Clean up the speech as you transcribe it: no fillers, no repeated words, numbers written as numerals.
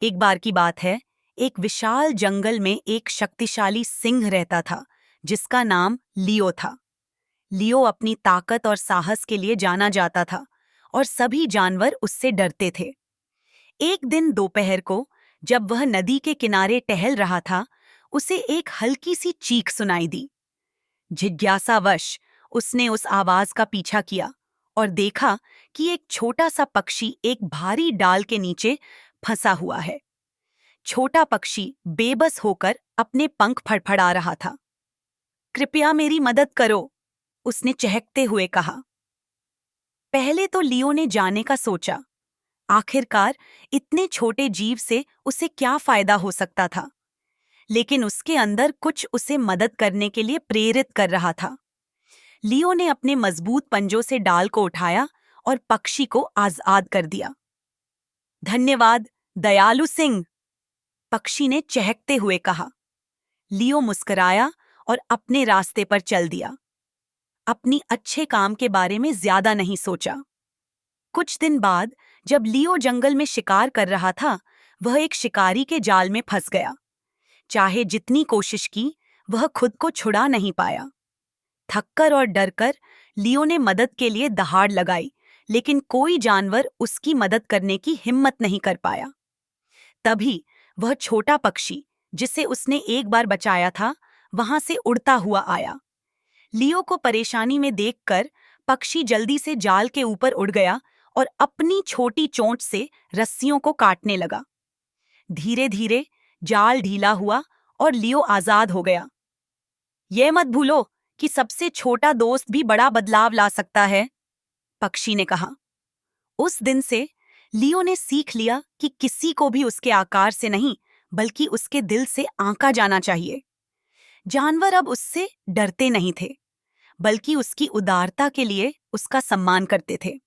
एक बार की बात है, एक विशाल जंगल में एक शक्तिशाली सिंह रहता था, जिसका नाम लियो था। लियो अपनी ताकत और साहस के लिए जाना जाता था और सभी जानवर उससे डरते थे। एक दिन दोपहर को, जब वह नदी के किनारे टहल रहा था, उसे एक हल्की सी चीख सुनाई दी। जिज्ञासावश उसने उस आवाज का पीछा किया और देखा कि एक छोटा सा पक्षी एक भारी डाल के नीचे फंसा हुआ है। छोटा पक्षी बेबस होकर अपने पंख फड़फड़ा रहा था। कृपया मेरी मदद करो, उसने चहकते हुए कहा। पहले तो लियो ने जाने का सोचा। आखिरकार इतने छोटे जीव से उसे क्या फायदा हो सकता था, लेकिन उसके अंदर कुछ उसे मदद करने के लिए प्रेरित कर रहा था। लियो ने अपने मजबूत पंजों से डाल को उठाया और पक्षी को आजाद कर दिया। धन्यवाद, दयालु सिंह, पक्षी ने चहकते हुए कहा। लियो मुस्कुराया और अपने रास्ते पर चल दिया। अपनी अच्छे काम के बारे में ज्यादा नहीं सोचा। कुछ दिन बाद, जब लियो जंगल में शिकार कर रहा था, वह एक शिकारी के जाल में फंस गया। चाहे जितनी कोशिश की, वह खुद को छुड़ा नहीं पाया। थककर और डरकर लियो ने मदद के लिए दहाड़ लगाई, लेकिन कोई जानवर उसकी मदद करने की हिम्मत नहीं कर पाया। तभी वह छोटा पक्षी, जिसे उसने एक बार बचाया था, वहां से उड़ता हुआ आया। लियो को परेशानी में देखकर पक्षी जल्दी से जाल के ऊपर उड़ गया और अपनी छोटी चोंच से रस्सियों को काटने लगा। धीरे धीरे जाल ढीला हुआ और लियो आजाद हो गया। यह मत भूलो कि सबसे छोटा दोस्त भी बड़ा बदलाव ला सकता है, पक्षी ने कहा। उस दिन से लियो ने सीख लिया कि किसी को भी उसके आकार से नहीं, बल्कि उसके दिल से आंका जाना चाहिए। जानवर अब उससे डरते नहीं थे, बल्कि उसकी उदारता के लिए उसका सम्मान करते थे।